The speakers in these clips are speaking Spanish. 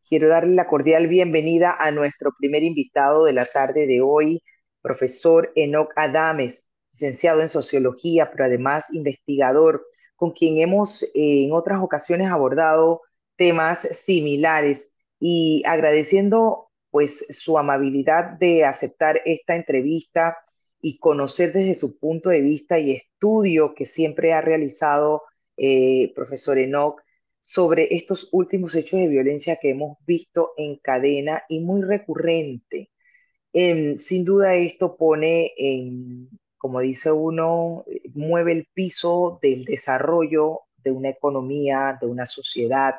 quiero darle la cordial bienvenida a nuestro primer invitado de la tarde de hoy, profesor Enoc Adames, licenciado en sociología, pero además investigador, con quien hemos en otras ocasiones abordado temas similares y agradeciendo pues su amabilidad de aceptar esta entrevista y conocer desde su punto de vista y estudio que siempre ha realizado profesor Enoc sobre estos últimos hechos de violencia que hemos visto en cadena y muy recurrente. Sin duda esto pone en, como dice uno, mueve el piso del desarrollo de una economía, de una sociedad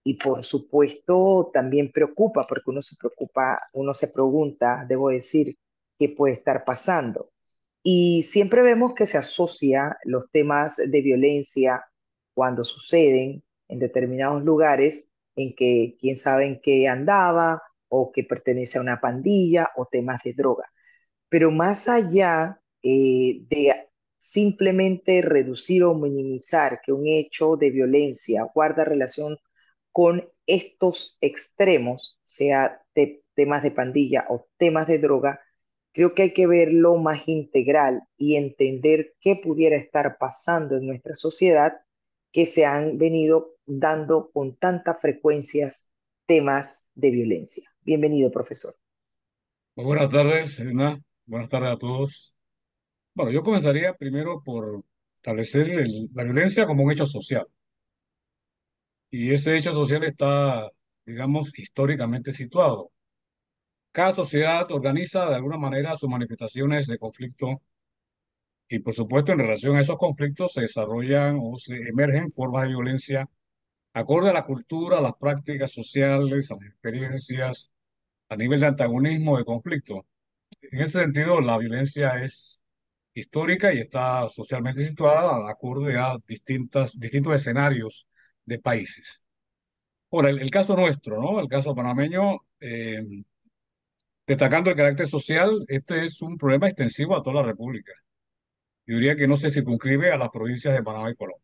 y por supuesto también preocupa, porque uno se preocupa, uno se pregunta, debo decir, qué puede estar pasando. Y siempre vemos que se asocia los temas de violencia cuando suceden en determinados lugares en que quién sabe en qué andaba o que pertenece a una pandilla o temas de droga. Pero más allá de simplemente reducir o minimizar que un hecho de violencia guarda relación con estos extremos, sea temas de pandilla o temas de droga, creo que hay que verlo más integral y entender qué pudiera estar pasando en nuestra sociedad que se han venido dando con tantas frecuencias temas de violencia. Bienvenido, profesor. Muy buenas tardes, Edna. Buenas tardes a todos. Bueno, yo comenzaría primero por establecer la violencia como un hecho social. Y ese hecho social está, digamos, históricamente situado. Cada sociedad organiza de alguna manera sus manifestaciones de conflicto y, por supuesto, en relación a esos conflictos se desarrollan o se emergen formas de violencia acorde a la cultura, a las prácticas sociales, a las experiencias, a nivel de antagonismo, de conflicto. En ese sentido, la violencia es histórica y está socialmente situada acorde a distintos escenarios de países. Ahora, el caso nuestro, ¿no? El caso panameño, destacando el carácter social, este es un problema extensivo a toda la República. Yo diría que no se circunscribe a las provincias de Panamá y Colombia.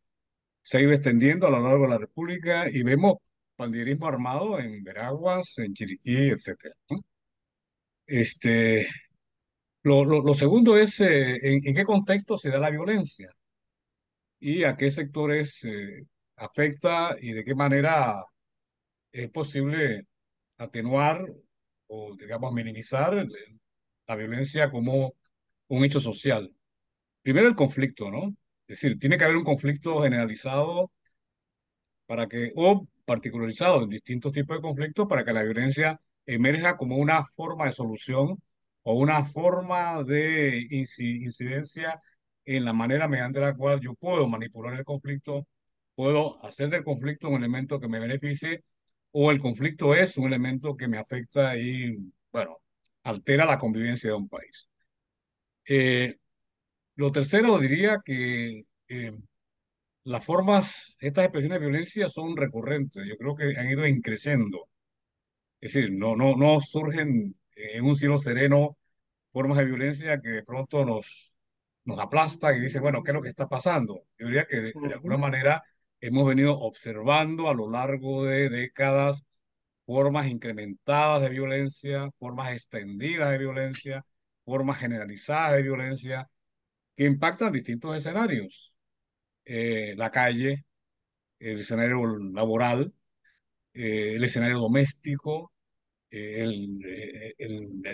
Se ha ido extendiendo a lo largo de la República y vemos pandillerismo armado en Veraguas, en Chiriquí, etcétera, ¿no? Este, lo segundo es en qué contexto se da la violencia y a qué sectores afecta y de qué manera es posible atenuar o, digamos, minimizar la violencia como un hecho social. Primero el conflicto, ¿no? Es decir, tiene que haber un conflicto generalizado para que, o particularizado en distintos tipos de conflictos para que la violencia emerja como una forma de solución o una forma de incidencia en la manera mediante la cual yo puedo manipular el conflicto, puedo hacer del conflicto un elemento que me beneficie o el conflicto es un elemento que me afecta y, bueno, altera la convivencia de un país. Eh, lo tercero diría que las formas, estas expresiones de violencia son recurrentes. Yo creo que han ido increciendo. Es decir, no surgen en un cielo sereno formas de violencia que de pronto nos aplastan y dicen, bueno, ¿qué es lo que está pasando? Yo diría que de alguna Ujú. manera hemos venido observando a lo largo de décadas formas incrementadas de violencia, formas extendidas de violencia, formas generalizadas de violencia que impactan distintos escenarios. La calle, el escenario laboral, el escenario doméstico,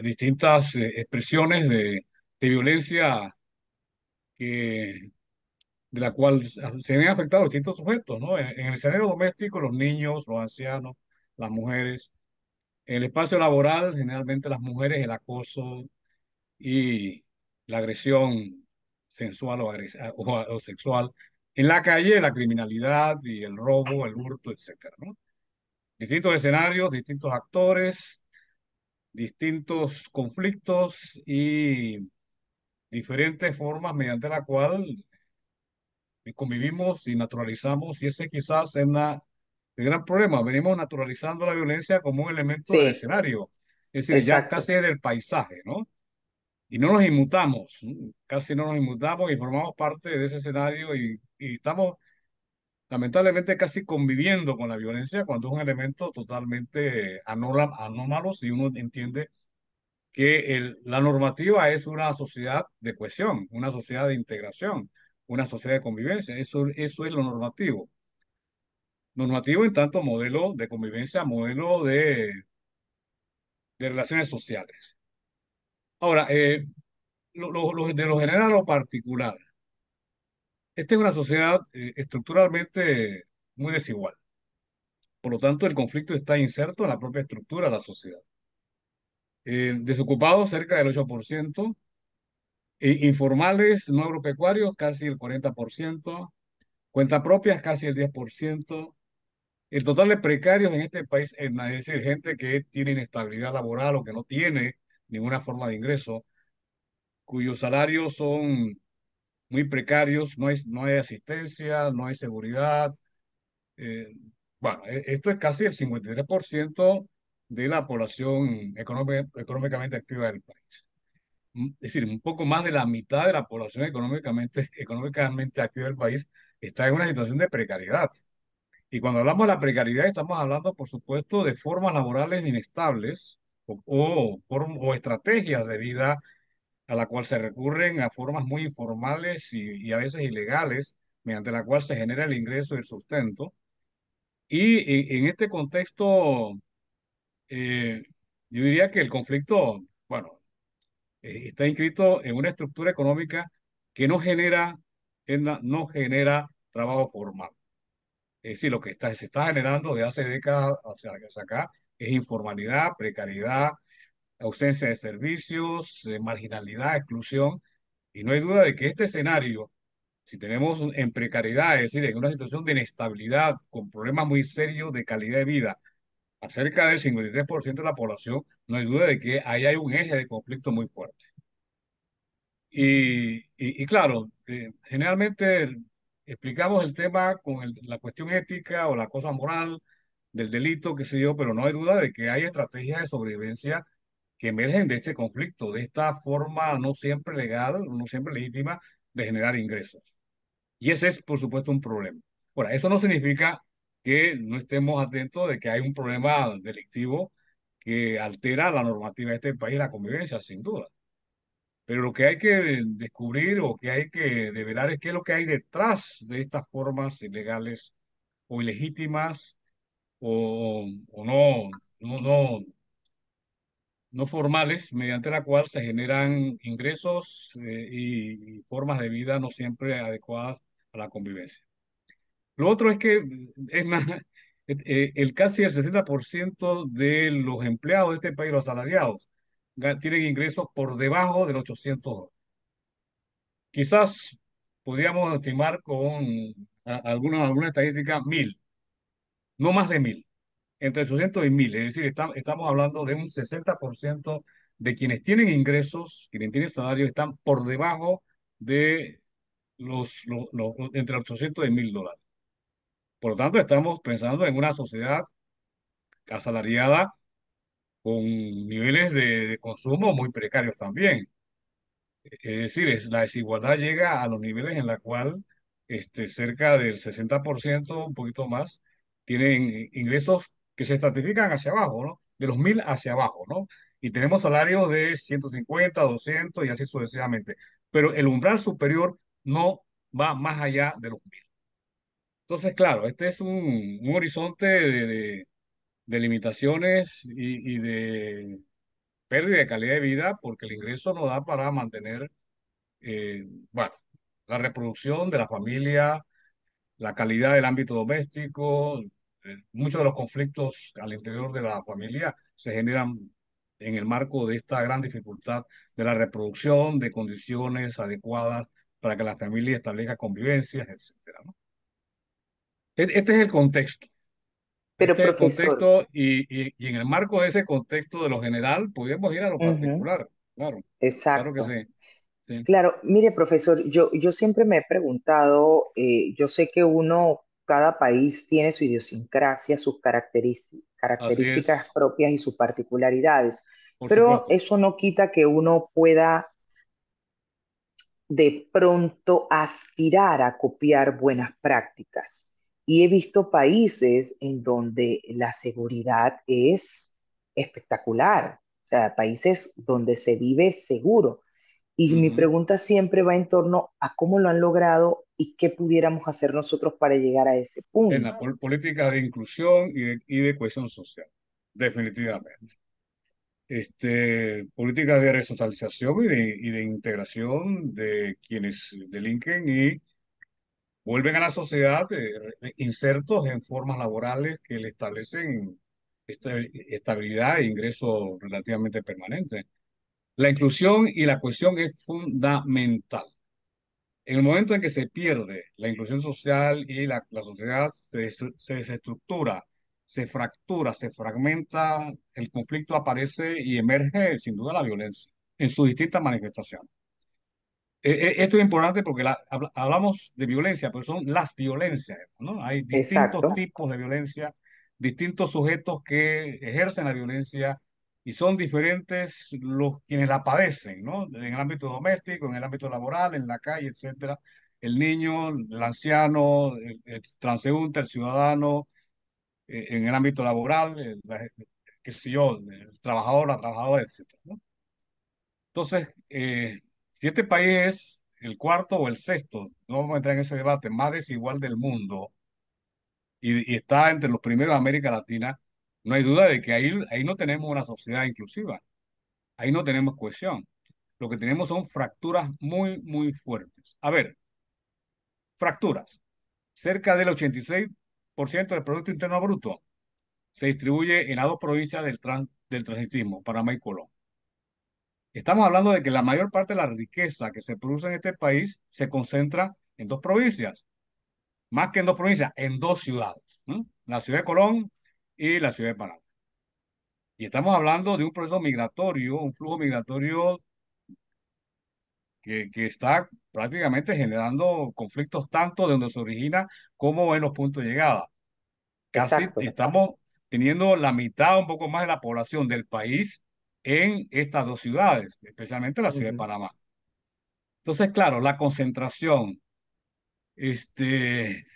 distintas expresiones de violencia que, de la cual se ven afectados distintos sujetos, ¿no? En el escenario doméstico, los niños, los ancianos, las mujeres. En el espacio laboral, generalmente las mujeres, el acoso y la agresión sensual o sexual. En la calle, la criminalidad y el robo, el hurto, etcétera, ¿no? Distintos escenarios, distintos actores, distintos conflictos y diferentes formas mediante la cual convivimos y naturalizamos, y ese quizás es el gran problema. Venimos naturalizando la violencia como un elemento del Sí, escenario, es decir, ya exacto. casi es del paisaje, ¿no? Y no nos inmutamos, casi no nos inmutamos y formamos parte de ese escenario y estamos lamentablemente casi conviviendo con la violencia cuando es un elemento totalmente anómalo si uno entiende que la normativa es una sociedad de cohesión, una sociedad de integración, una sociedad de convivencia. Eso es lo normativo. Normativo en tanto modelo de convivencia, modelo de relaciones sociales. Ahora, de lo general a lo particular. Esta es una sociedad estructuralmente muy desigual. Por lo tanto, el conflicto está inserto en la propia estructura de la sociedad. Desocupados cerca del 8%, informales no agropecuarios casi el 40%, cuentas propias casi el 10%. El total de precarios en este país, es decir, gente que tiene inestabilidad laboral o que no tiene ninguna forma de ingreso, cuyos salarios son muy precarios, no hay asistencia, no hay seguridad. eh, bueno, esto es casi el 53% de la población económicamente activa del país. Es decir, un poco más de la mitad de la población económicamente activa del país está en una situación de precariedad. Y cuando hablamos de la precariedad, estamos hablando, por supuesto, de formas laborales inestables o estrategias de vida a la cual se recurren a formas muy informales y a veces ilegales, mediante la cual se genera el ingreso y el sustento. Y en este contexto, eh, yo diría que el conflicto, bueno, está inscrito en una estructura económica que no genera trabajo formal. Es decir, lo que se está generando de hace décadas hacia acá es informalidad, precariedad, ausencia de servicios, marginalidad, exclusión. Y no hay duda de que este escenario, si tenemos en precariedad, es decir, en una situación de inestabilidad, con problemas muy serios de calidad de vida, a cerca del 53% de la población, no hay duda de que ahí hay un eje de conflicto muy fuerte. Y claro, generalmente explicamos el tema con la cuestión ética o la cosa moral del delito, qué sé yo, pero no hay duda de que hay estrategias de sobrevivencia que emergen de este conflicto, de esta forma no siempre legal, no siempre legítima de generar ingresos. Y ese es, por supuesto, un problema. Ahora, eso no significa que no estemos atentos de que hay un problema delictivo que altera la normativa de este país, la convivencia, sin duda. Pero lo que hay que descubrir o que hay que develar es qué es lo que hay detrás de estas formas ilegales o ilegítimas o no formales, mediante la cual se generan ingresos y formas de vida no siempre adecuadas a la convivencia. Lo otro es que es el casi el 60% de los empleados de este país, los asalariados, tienen ingresos por debajo de los $800. Quizás podríamos estimar con alguna estadística 1.000, no más de 1.000, entre 800 y 1.000. Es decir, estamos hablando de un 60% de quienes tienen ingresos, quienes tienen salario, están por debajo de entre 800 y 1.000 dólares. Por lo tanto, estamos pensando en una sociedad asalariada con niveles de consumo muy precarios también. Es decir, la desigualdad llega a los niveles en la cual cerca del 60%, un poquito más, tienen ingresos que se estratifican hacia abajo, ¿no? De los 1.000 hacia abajo, ¿no? Y tenemos salarios de 150, 200 y así sucesivamente. Pero el umbral superior no va más allá de los 1.000. Entonces, claro, este es un horizonte de limitaciones y de pérdida de calidad de vida porque el ingreso no da para mantener bueno, la reproducción de la familia, la calidad del ámbito doméstico, muchos de los conflictos al interior de la familia se generan en el marco de esta gran dificultad de la reproducción de condiciones adecuadas para que la familia establezca convivencias, etcétera, ¿no? Este es el contexto. Pero Este es el profesor, contexto y en el marco de ese contexto de lo general podemos ir a lo ujú, particular. Claro, claro que exacto. sí. Sí, Claro, mire, profesor, yo siempre me he preguntado, yo sé que cada país tiene su idiosincrasia, sus así características es, propias y sus particularidades, por pero supuesto. eso no quita que uno pueda de pronto aspirar a copiar buenas prácticas. y he visto países en donde la seguridad es espectacular, o sea, países donde se vive seguro. Y mi Ujú. pregunta siempre va en torno a cómo lo han logrado y qué pudiéramos hacer nosotros para llegar a ese En punto. la política de inclusión y de cohesión social, definitivamente. Políticas de resocialización y de integración de quienes delinquen y vuelven a la sociedad insertos en formas laborales que le establecen estabilidad e ingreso relativamente permanente. La inclusión y la cohesión es fundamental. En el momento en que se pierde la inclusión social y la sociedad se desestructura, se fractura, se fragmenta, el conflicto aparece y emerge sin duda la violencia en sus distintas manifestaciones. Esto es importante porque hablamos de violencia, pero son las violencias, ¿no? Hay distintos Exacto, tipos de violencia, distintos sujetos que ejercen la violencia y son diferentes los quienes la padecen, ¿no? En el ámbito doméstico, en el ámbito laboral, en la calle, etcétera. El niño, el anciano, el transeúnte, el ciudadano, en el ámbito laboral, qué sé yo, el trabajador, la trabajadora, etcétera, ¿no? Entonces, si este país es el cuarto o el sexto, no vamos a entrar en ese debate, más desigual del mundo y está entre los primeros de América Latina, no hay duda de que ahí no tenemos una sociedad inclusiva, ahí no tenemos cohesión. Lo que tenemos son fracturas muy, muy fuertes. A ver, fracturas. Cerca del 86% del Producto Interno Bruto se distribuye en las dos provincias del transitismo, Panamá y Colón. Estamos hablando de que la mayor parte de la riqueza que se produce en este país se concentra en dos provincias, más que en dos provincias, en dos ciudades, ¿no? La ciudad de Colón y la ciudad de Panamá. Y estamos hablando de un proceso migratorio, un flujo migratorio que está prácticamente generando conflictos tanto de donde se origina como en los puntos de llegada. Casi exacto. estamos teniendo la mitad, un poco más de la población del país en estas dos ciudades, especialmente la ciudad de Ujú. Panamá. Entonces, claro, la concentración, este,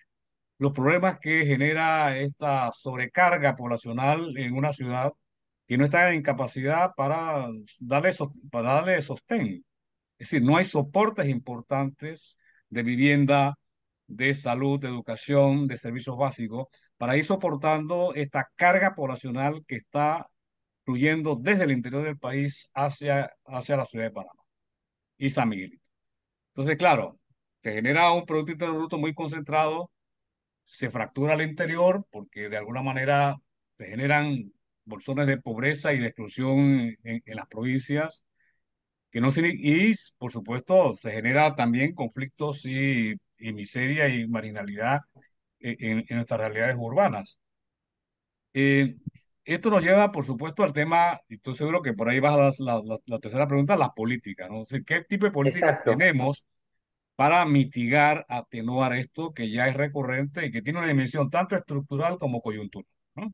los problemas que genera esta sobrecarga poblacional en una ciudad que no está en capacidad para darle sostén. Es decir, no hay soportes importantes de vivienda, de salud, de educación, de servicios básicos, para ir soportando esta carga poblacional que está fluyendo desde el interior del país hacia la ciudad de Panamá y San Miguel. Entonces, claro, se genera un Producto Interno Bruto muy concentrado, se fractura al interior porque de alguna manera se generan bolsones de pobreza y de exclusión en las provincias, que no se, y por supuesto se genera también conflictos y miseria y marginalidad en nuestras realidades urbanas. Eh, Esto nos lleva, por supuesto, al tema, y estoy seguro que por ahí va la tercera pregunta, las políticas, ¿no? O sea, ¿qué tipo de políticas Exacto. tenemos para mitigar, atenuar esto que ya es recurrente y que tiene una dimensión tanto estructural como coyuntural, ¿no?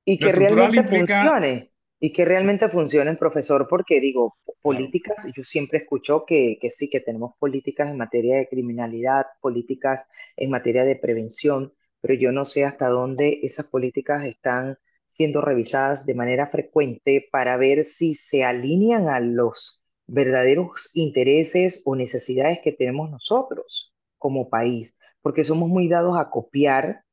Y Lo que estructural realmente implica, funcione, y que realmente funcionen, profesor, porque digo, claro, políticas, yo siempre escucho que sí, que tenemos políticas en materia de criminalidad, políticas en materia de prevención, pero yo no sé hasta dónde esas políticas están siendo revisadas de manera frecuente para ver si se alinean a los verdaderos intereses o necesidades que tenemos nosotros como país, porque somos muy dados a copiar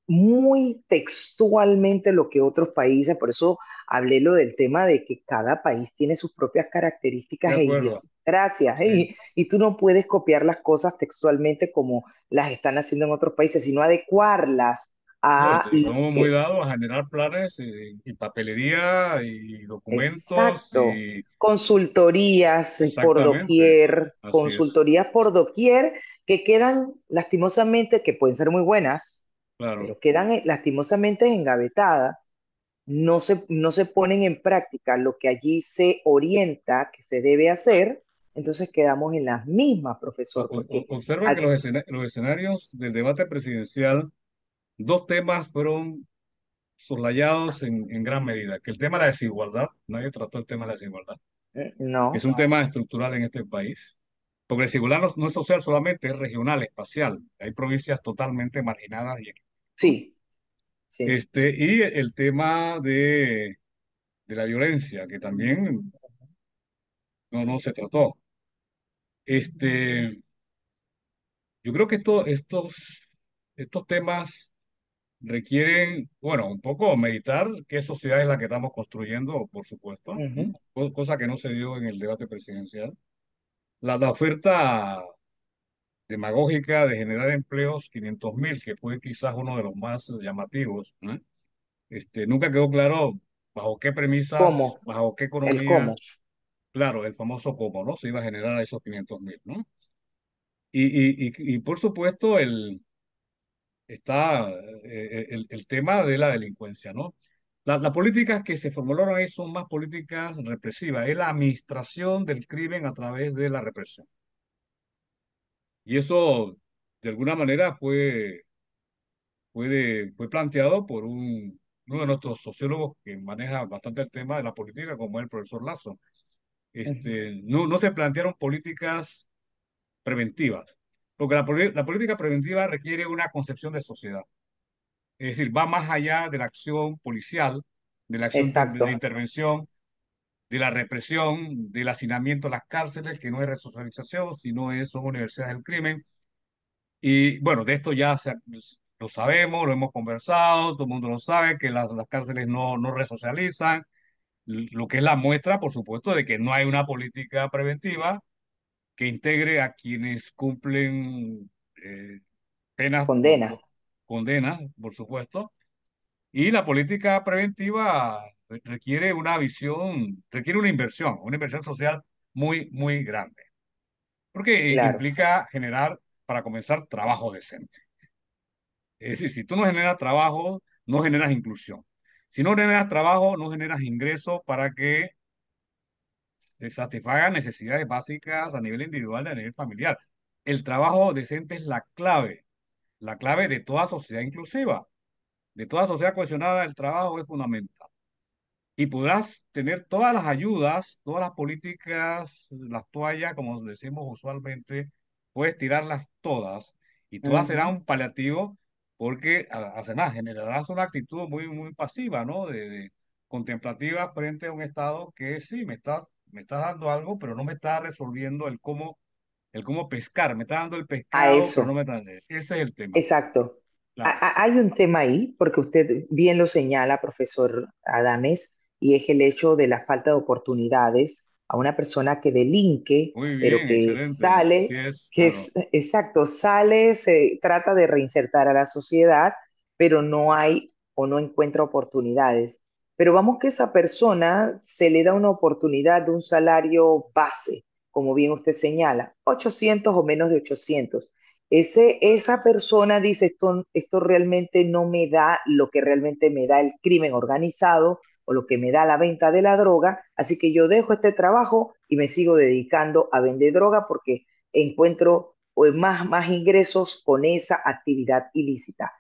muy textualmente lo que otros países, por eso hablé lo del tema de que cada país tiene sus propias de características e acuerdo, idiosincrasias, sí, y tú no puedes copiar las cosas textualmente como las están haciendo en otros países, sino adecuarlas ¿no? a lo Somos muy que... dados a generar planes y papelería y documentos Exacto. y exactamente, así es, Consultorías por doquier que quedan lastimosamente, que pueden ser muy buenas, claro. pero quedan lastimosamente engavetadas, no se ponen en práctica lo que allí se orienta que se debe hacer, entonces quedamos en las mismas, profesor, porque Observa que al- los escenarios del debate presidencial, dos temas fueron soslayados en gran medida, que el tema de la desigualdad, nadie trató el tema de la desigualdad, que es no, un tema estructural en este país, porque la desigualdad no es social solamente, es regional, espacial. Hay provincias totalmente marginadas ¿no? Sí, sí. Y el tema de la violencia, que también no se trató. Este, yo creo que estos temas requieren, bueno, un poco meditar qué sociedad es la que estamos construyendo, por supuesto, ¿m? Ujú, Cosa que no se dio en el debate presidencial. La oferta demagógica de generar empleos 500.000, que fue quizás uno de los más llamativos, ¿no? Nunca quedó claro bajo qué premisas, ¿cómo? bajo qué El economía, cómo. claro, el famoso cómo, ¿no? Se iba a generar a esos 500.000, ¿no? Y por supuesto, está el tema de la delincuencia, ¿no? Las políticas que se formularon ahí son más políticas represivas, es la administración del crimen a través de la represión. Y eso, de alguna manera, fue planteado por uno de nuestros sociólogos que maneja bastante el tema de la política, como es el profesor Lazo. Ujú. No se plantearon políticas preventivas, porque la política preventiva requiere una concepción de sociedad. Es decir, va más allá de la acción policial, de la acción de Exacto. intervención, de la represión, del hacinamiento en las cárceles, que no es resocialización, sino son universidades del crimen. Y bueno, de esto ya lo sabemos, lo hemos conversado, todo el mundo lo sabe, que las cárceles no resocializan, lo que es la muestra, por supuesto, de que no hay una política preventiva que integre a quienes cumplen penas Condena. por condenas, por supuesto. Y la política preventiva requiere una visión, requiere una inversión social muy, muy grande, porque Claro. implica generar, para comenzar, trabajo decente. Es decir, si tú no generas trabajo, no generas inclusión. Si no generas trabajo, no generas ingresos para que se satisfagan necesidades básicas a nivel individual y a nivel familiar. El trabajo decente es la clave de toda sociedad inclusiva, de toda sociedad cohesionada. El trabajo es fundamental. Y podrás tener todas las ayudas, todas las políticas, las toallas, como decimos usualmente, puedes tirarlas todas y todas serán Ujú. un paliativo porque además generarás una actitud muy, muy pasiva, ¿no? De contemplativa frente a un Estado que sí, me está dando algo, pero no me está resolviendo el cómo pescar, me está dando el A pescado, pero no eso. me está dando. Ese es el tema, Exacto. claro. Hay un tema ahí, porque usted bien lo señala, profesor Adames, y es el hecho de la falta de oportunidades a una persona que delinque, Muy pero bien, que excelente. Así sale, es, que claro. es exacto, sale, se trata de reinsertar a la sociedad, pero no hay o no encuentra oportunidades. Pero vamos que esa persona se le da una oportunidad de un salario base, como bien usted señala, 800 o menos de 800. Esa persona dice, esto realmente no me da lo que realmente me da el crimen organizado o lo que me da la venta de la droga, así que yo dejo este trabajo y me sigo dedicando a vender droga porque encuentro pues, más ingresos con esa actividad ilícita.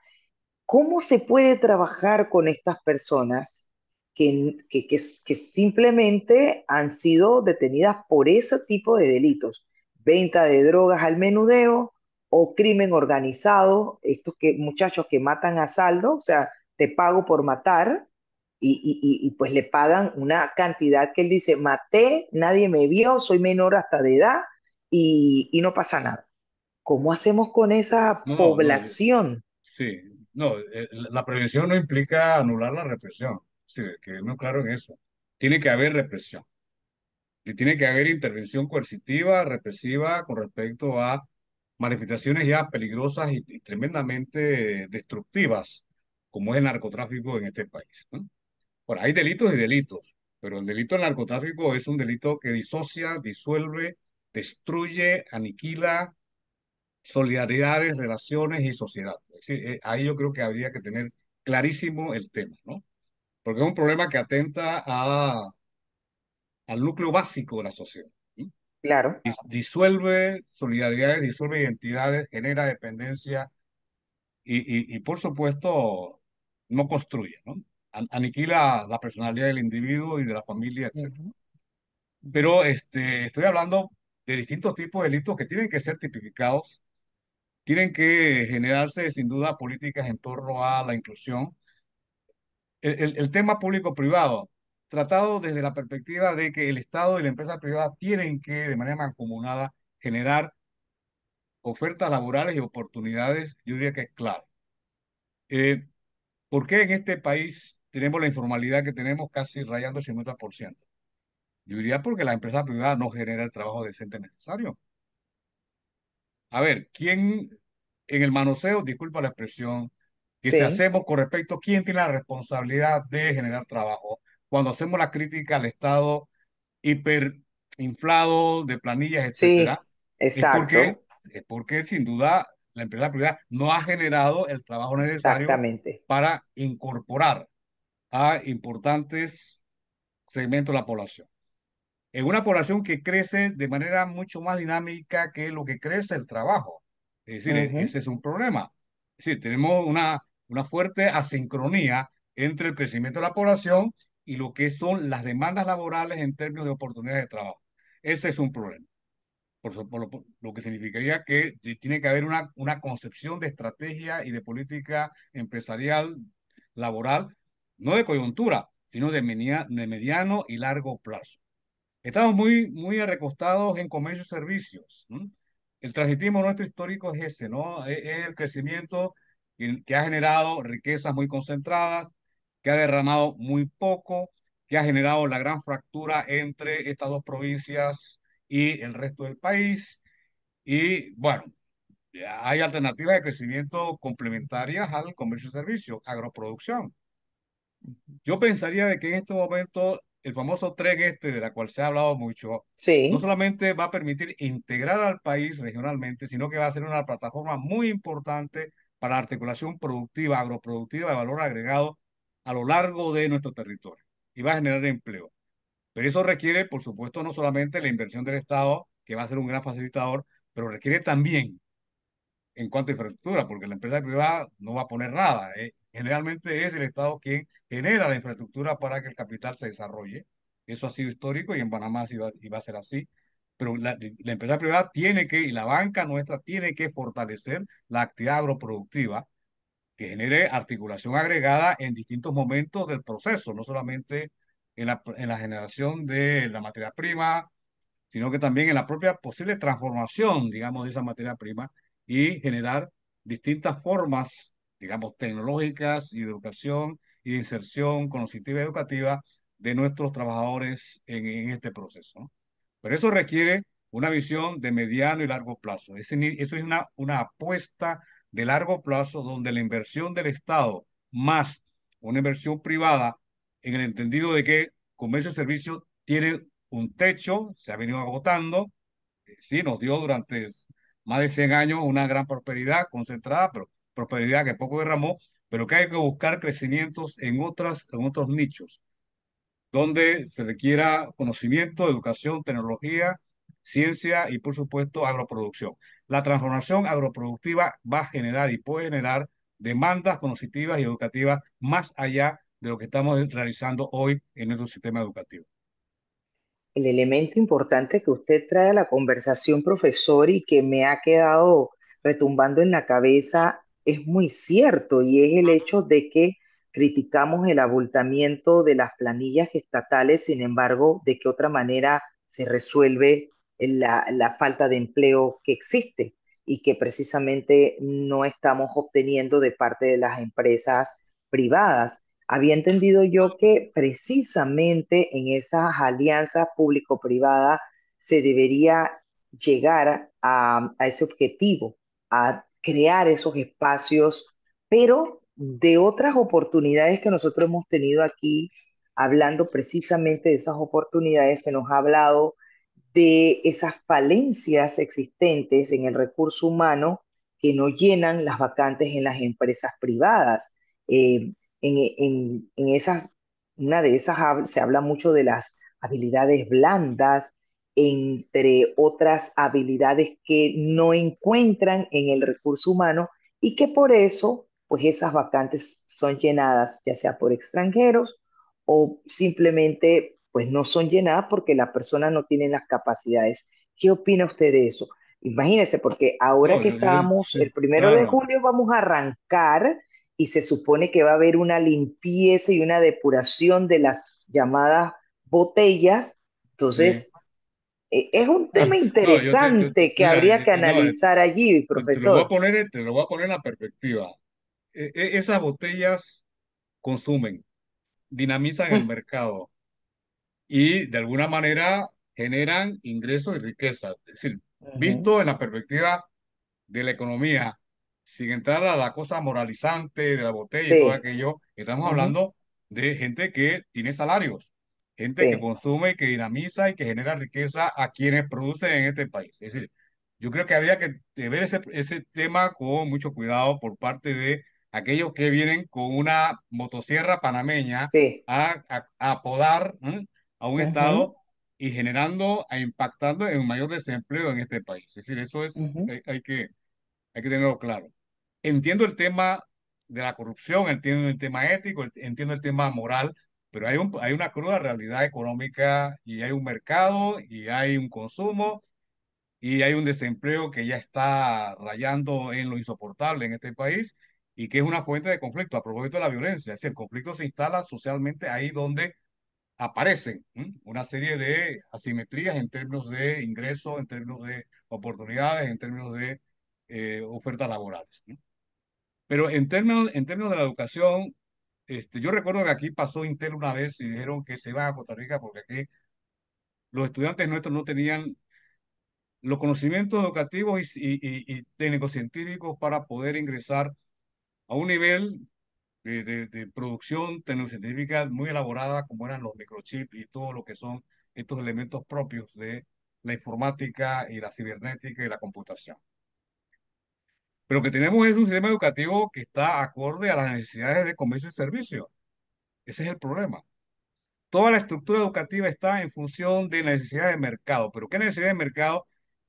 ¿Cómo se puede trabajar con estas personas que simplemente han sido detenidas por ese tipo de delitos? Venta de drogas al menudeo o crimen organizado, muchachos que matan a saldo, o sea, te pago por matar y pues le pagan una cantidad que él dice, maté, nadie me vio, soy menor hasta de edad y no pasa nada. ¿Cómo hacemos con esa No, no, población? sí, no, la prevención no implica anular la represión. Sí, que no claro en eso. Tiene que haber represión y tiene que haber intervención coercitiva, represiva con respecto a manifestaciones ya peligrosas y tremendamente destructivas, como es el narcotráfico en este país, ¿no? Ahora, hay delitos y delitos, pero el delito del narcotráfico es un delito que disocia, disuelve, destruye, aniquila solidaridades, relaciones y sociedad. Es decir, ahí yo creo que habría que tener clarísimo el tema, ¿no? Porque es un problema que atenta al núcleo básico de la sociedad, ¿no? Claro. Disuelve solidaridades, disuelve identidades, genera dependencia por supuesto, no construye, ¿no? Aniquila la personalidad del individuo y de la familia, etc. Ujú, ujú. Pero estoy hablando de distintos tipos de delitos que tienen que ser tipificados, tienen que generarse sin duda políticas en torno a la inclusión. El tema público-privado, tratado desde la perspectiva de que el Estado y la empresa privada tienen que, de manera mancomunada, generar ofertas laborales y oportunidades, yo diría que es claro. Eh, ¿Por qué en este país tenemos la informalidad que tenemos casi rayando el 50%? Yo diría porque la empresa privada no genera el trabajo decente necesario. A ver, ¿quién en el manoseo, disculpa la expresión, que se Sí, hacemos con respecto a quién tiene la responsabilidad de generar trabajo? Cuando hacemos la crítica al Estado hiperinflado de planillas, etcétera, sí, es porque, exacto, es porque sin duda la empresa privada no ha generado el trabajo necesario exactamente. para incorporar a importantes segmentos de la población. En una población que crece de manera mucho más dinámica que lo que crece el trabajo. Es decir, Ujú, ese es un problema. Es decir, tenemos una fuerte asincronía entre el crecimiento de la población y lo que son las demandas laborales en términos de oportunidades de trabajo. Ese es un problema. Por lo que significaría que tiene que haber una concepción de estrategia y de política empresarial, laboral, no de coyuntura, sino de mediano y largo plazo. Estamos muy recostados en comercio y servicios. ¿M? El transitismo nuestro histórico es ese, ¿no? Es el crecimiento que ha generado riquezas muy concentradas, que ha derramado muy poco, que ha generado la gran fractura entre estas dos provincias y el resto del país. Y bueno, hay alternativas de crecimiento complementarias al comercio y servicios, agroproducción. Yo pensaría de que en este momento el famoso tren este, de la cual se ha hablado mucho, no sí. solamente va a permitir integrar al país regionalmente, sino que va a ser una plataforma muy importante para la articulación productiva, agroproductiva de valor agregado a lo largo de nuestro territorio y va a generar empleo. Pero eso requiere, por supuesto, no solamente la inversión del Estado, que va a ser un gran facilitador, pero requiere también en cuanto a infraestructura, porque la empresa privada no va a poner nada. Generalmente es el Estado quien genera la infraestructura para que el capital se desarrolle. Eso ha sido histórico y en Panamá sí y va a ser así. Pero la empresa privada tiene que, y la banca nuestra tiene que fortalecer la actividad agroproductiva que genere articulación agregada en distintos momentos del proceso, no solamente en la generación de la materia prima, sino que también en la propia posible transformación, digamos, de esa materia prima y generar distintas formas, digamos, tecnológicas y de educación y de inserción cognitiva y educativa de nuestros trabajadores en este proceso, ¿no? Pero eso requiere una visión de mediano y largo plazo. Eso es una apuesta de largo plazo donde la inversión del Estado más una inversión privada, en el entendido de que comercio y servicios tiene un techo, se ha venido agotando, sí, nos dio durante más de 100 años una gran prosperidad concentrada, pero prosperidad que poco derramó, pero que hay que buscar crecimientos en otros nichos donde se requiera conocimiento, educación, tecnología, ciencia y, por supuesto, agroproducción. La transformación agroproductiva va a generar y puede generar demandas cognitivas y educativas más allá de lo que estamos realizando hoy en nuestro sistema educativo. El elemento importante que usted trae a la conversación, profesor, y que me ha quedado retumbando en la cabeza es muy cierto, y es el hecho de que criticamos el abultamiento de las planillas estatales, sin embargo, de qué otra manera se resuelve la falta de empleo que existe y que precisamente no estamos obteniendo de parte de las empresas privadas. Había entendido yo que precisamente en esas alianzas público-privadas se debería llegar a ese objetivo, a crear esos espacios, pero de otras oportunidades que nosotros hemos tenido aquí, hablando precisamente de esas oportunidades, se nos ha hablado de esas falencias existentes en el recurso humano que no llenan las vacantes en las empresas privadas. En esas, una de esas se habla mucho de las habilidades blandas, entre otras habilidades que no encuentran en el recurso humano y que por eso, pues esas vacantes son llenadas ya sea por extranjeros o simplemente pues no son llenadas porque la persona no tiene las capacidades. ¿Qué opina usted de eso? Imagínese, porque ahora No, que estamos, sí, el 1 de julio claro, vamos a arrancar y se supone que va a haber una limpieza y una depuración de las llamadas botellas. sí. Entonces, es un tema No, interesante que mira, habría que no, analizar allí, te lo voy a profesor. poner, te lo voy a poner en la perspectiva. Esas botellas consumen, dinamizan el Mm, mercado y de alguna manera generan ingresos y riqueza. Es decir, ujú, visto en la perspectiva de la economía, sin entrar a la cosa moralizante de la botella y todo sí, aquello, estamos ujú, hablando de gente que tiene salarios, gente que sí, consume, que dinamiza y que genera riqueza a quienes producen en este país. Es decir, yo creo que habría que ver ese tema con mucho cuidado por parte de aquellos que vienen con una motosierra panameña sí, a podar, ¿m? A un ujú, estado y generando e impactando en un mayor desempleo en este país. Es decir, eso es, ujú, hay que tenerlo claro. Entiendo el tema de la corrupción, entiendo el tema ético, entiendo el tema moral, pero hay una cruda realidad económica y hay un mercado y hay un consumo y hay un desempleo que ya está rayando en lo insoportable en este país y que es una fuente de conflicto a propósito de la violencia. Es decir, el conflicto se instala socialmente ahí donde aparecen una serie de asimetrías en términos de ingresos, en términos de oportunidades, en términos de ofertas laborales, ¿no? Pero en términos de la educación, yo recuerdo que aquí pasó Intel una vez y dijeron que se iban a Costa Rica porque aquí los estudiantes nuestros no tenían los conocimientos educativos y técnicos científicos para poder ingresar a un nivel de producción tecnocientífica muy elaborada, como eran los microchips y todo lo que son estos elementos propios de la informática y la cibernética y la computación. Pero lo que tenemos es un sistema educativo que está acorde a las necesidades de comercio y servicio. Ese es el problema. Toda la estructura educativa está en función de necesidades de mercado. ¿Pero qué necesidades de mercado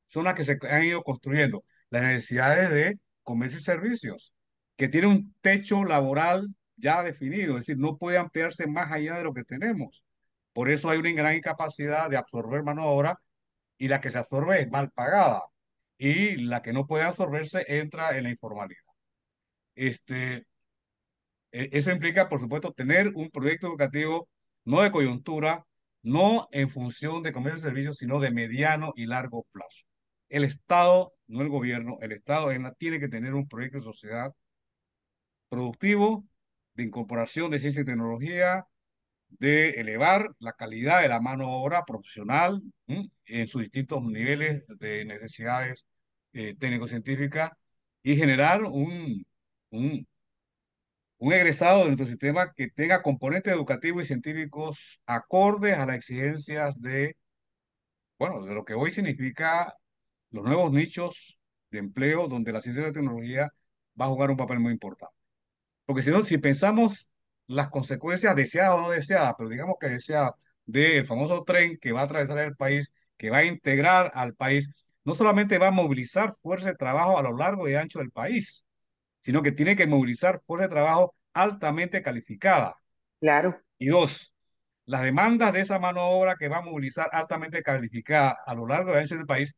son las que se han ido construyendo? Las necesidades de comercio y servicios, que tiene un techo laboral ya definido, es decir, no puede ampliarse más allá de lo que tenemos. Por eso hay una gran incapacidad de absorber mano de obra y la que se absorbe es mal pagada y la que no puede absorberse entra en la informalidad. Este, Eso implica, por supuesto, tener un proyecto educativo no de coyuntura, no en función de comercio y servicios, sino de mediano y largo plazo. El Estado, no el gobierno, el Estado tiene que tener un proyecto de sociedad productivo, de incorporación de ciencia y tecnología, de elevar la calidad de la mano de obra profesional en sus distintos niveles de necesidades técnico-científicas y generar un un egresado de nuestro sistema que tenga componentes educativos y científicos acordes a las exigencias bueno, de lo que hoy significa los nuevos nichos de empleo donde la ciencia y la tecnología va a jugar un papel muy importante. Porque si no, si pensamos las consecuencias deseadas o no deseadas, pero digamos que deseadas del famoso tren que va a atravesar el país, que va a integrar al país, no solamente va a movilizar fuerza de trabajo a lo largo y ancho del país, sino que tiene que movilizar fuerza de trabajo altamente calificada. claro. Y dos, las demandas de esa mano de obra que va a movilizar altamente calificada a lo largo de años del país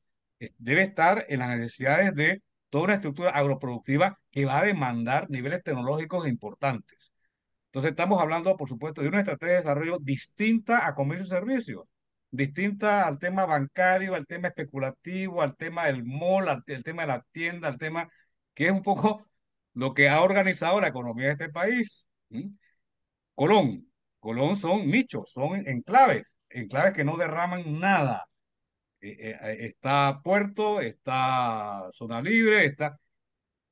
debe estar en las necesidades de toda una estructura agroproductiva que va a demandar niveles tecnológicos importantes. Entonces estamos hablando, por supuesto, de una estrategia de desarrollo distinta a comercio y servicios, distinta al tema bancario, al tema especulativo, al tema del mall, al tema de la tienda, al tema que es un poco lo que ha organizado la economía de este país. Colón. Colón son nichos, son enclaves, enclaves que no derraman nada. Está Puerto, está Zona Libre,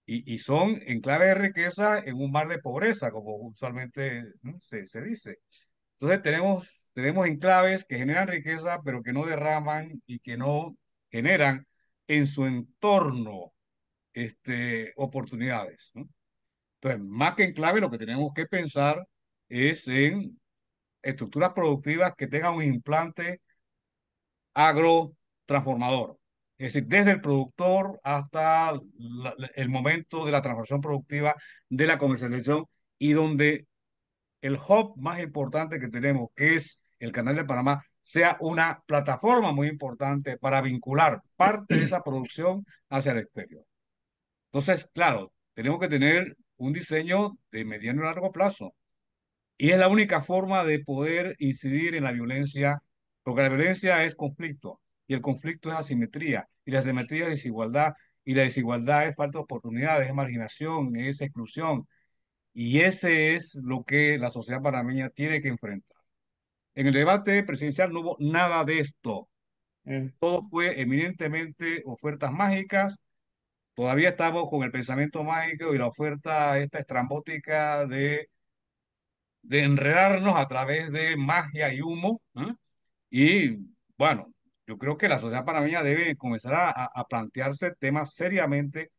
y son enclaves de riqueza en un mar de pobreza, como usualmente se dice. Entonces tenemos enclaves que generan riqueza, pero que no derraman y que no generan en su entorno oportunidades, ¿no? Entonces, más que enclave, lo que tenemos que pensar es en estructuras productivas que tengan un implante agrotransformador. Es decir, desde el productor hasta el momento de la transformación productiva, de la comercialización y donde el hub más importante que tenemos, que es el Canal de Panamá, sea una plataforma muy importante para vincular parte de esa producción hacia el exterior. Entonces, claro, tenemos que tener un diseño de mediano y largo plazo. Y es la única forma de poder incidir en la violencia, porque la violencia es conflicto, y el conflicto es asimetría, y la asimetría es desigualdad, y la desigualdad es falta de oportunidades, es marginación, es exclusión. Y ese es lo que la sociedad panameña tiene que enfrentar. En el debate presidencial no hubo nada de esto. Mm. Todo fue eminentemente ofertas mágicas. Todavía estamos con el pensamiento mágico y la oferta esta estrambótica de enredarnos a través de magia y humo, ¿eh? Y bueno, yo creo que la sociedad panameña debe comenzar a plantearse temas seriamente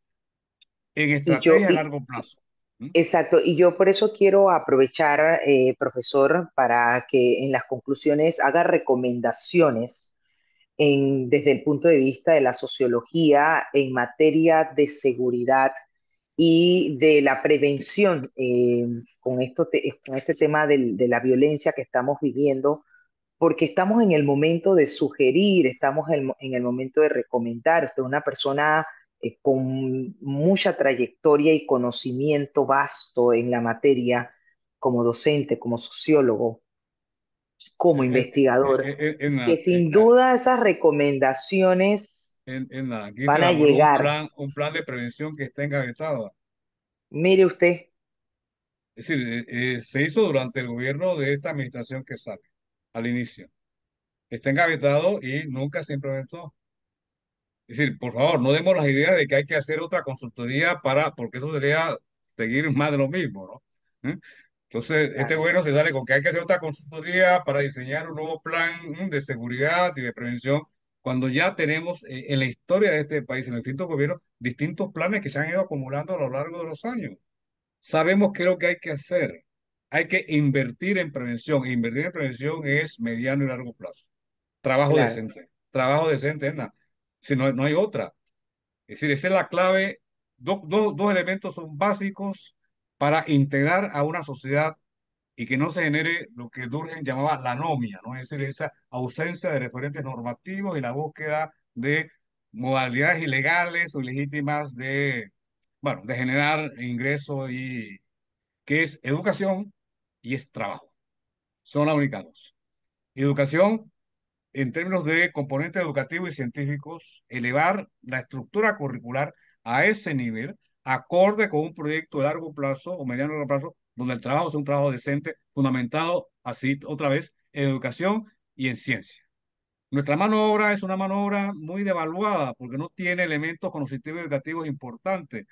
en Y yo, estrategia a y, largo plazo. ¿Eh? exacto, y yo por eso quiero aprovechar, profesor, para que en las conclusiones haga recomendaciones desde el punto de vista de la sociología en materia de seguridad y de la prevención con este tema de la violencia que estamos viviendo, porque estamos en el momento de sugerir, estamos en el momento de recomendar. Usted es una persona con mucha trayectoria y conocimiento vasto en la materia, como docente, como sociólogo, como investigador, que sin duda esas recomendaciones En nada, aquí se van a elaboró llegar. un plan de prevención que está engavetado. Mire usted, Es decir, se hizo durante el gobierno de esta administración que sale, al inicio. Está engavetado y nunca se implementó. Es decir, por favor, no demos las ideas de que hay que hacer otra consultoría porque eso sería seguir más de lo mismo, ¿no? Entonces, este claro, gobierno se sale con que hay que hacer otra consultoría para diseñar un nuevo plan de seguridad y de prevención, cuando ya tenemos en la historia de este país, en los distintos gobiernos, distintos planes que se han ido acumulando a lo largo de los años. Sabemos qué es lo que hay que hacer. Hay que invertir en prevención. E invertir en prevención es mediano y largo plazo. Trabajo claro. decente. Trabajo decente, Edna. Si no, no hay otra. Es decir, esa es la clave. Dos elementos son básicos para integrar a una sociedad y que no se genere lo que Durkheim llamaba la anomia, ¿no? Es decir, esa ausencia de referentes normativos y la búsqueda de modalidades ilegales o ilegítimas de, bueno, de generar ingresos y que es educación y es trabajo. Son las únicas dos. Educación en términos de componentes educativos y científicos, elevar la estructura curricular a ese nivel, acorde con un proyecto de largo plazo o mediano largo plazo, donde el trabajo sea un trabajo decente, fundamentado, así otra vez, en educación y en ciencia. Nuestra mano de obra es una mano de obra muy devaluada porque no tiene elementos conocitivos y educativos importantes.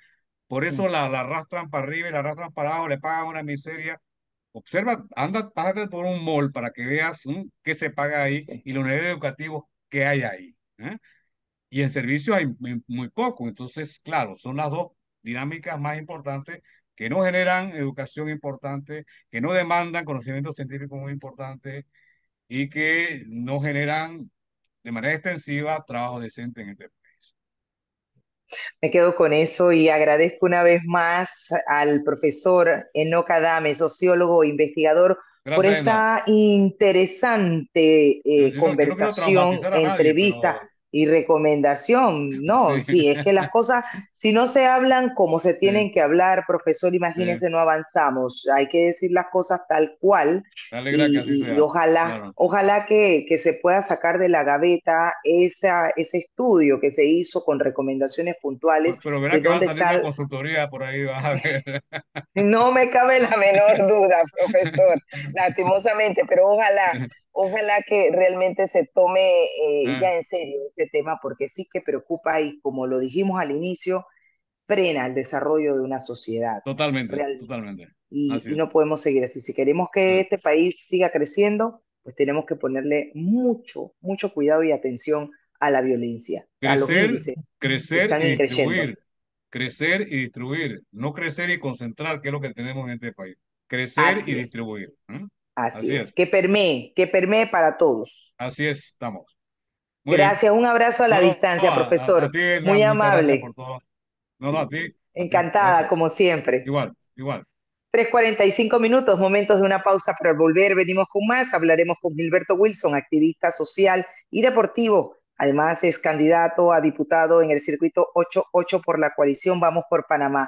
Por Mm, eso la arrastran para arriba y la arrastran para abajo, le pagan una miseria. Observa, anda, pásate por un mall para que veas qué se paga ahí sí. y los niveles educativos que hay ahí. ¿Eh? Y en servicio hay muy poco. Entonces, claro, son las dos dinámicas más importantes que no generan educación importante, que no demandan conocimiento científico muy importante y que no generan de manera extensiva trabajo decente en este país. Me quedo con eso y agradezco una vez más al profesor Enoc Adame, sociólogo e investigador, por Gracias, Ena. esta interesante Yo no quiero conversación, traumatizar a nadie, entrevista pero y recomendación. No, sí, sí, es que las cosas, si no se hablan como se sí, tienen que hablar, profesor, sí. imagínense, no avanzamos. Hay que decir las cosas tal cual Me alegra que así y sea. ojalá, Claro. ojalá que se pueda sacar de la gaveta ese estudio que se hizo con recomendaciones puntuales Pero verá de que van dónde saliendo está. consultorías por ahí, vas a ver. No me cabe la menor duda, profesor, lastimosamente, pero ojalá, ojalá que realmente se tome Ah, ya en serio este tema, porque sí que preocupa y como lo dijimos al inicio, frena el desarrollo de una sociedad totalmente, real totalmente. Así y es. no podemos seguir así. Si queremos que Ah, este país siga creciendo, pues tenemos que ponerle mucho, mucho cuidado y atención a la violencia, a los crecer, índices que crecer están y creciendo. distribuir. Crecer y distribuir. No crecer y concentrar, que es lo que tenemos en este país. Crecer y Así es, distribuir. ¿Eh? así Así es. es. Que permee para todos. Así es. Estamos. Muy bien. Gracias, un abrazo a la No, no, no, distancia, a profesor. ti, Elena, Muy muchas gracias por amable. todo. No, no, a ti, Encantada, gracias. como siempre. Igual, igual. 3:45, momentos de una pausa, pero al volver venimos con más. Hablaremos con Gilberto Wilson, activista social y deportivo. Además, es candidato a diputado en el circuito 88 por la coalición Vamos por Panamá.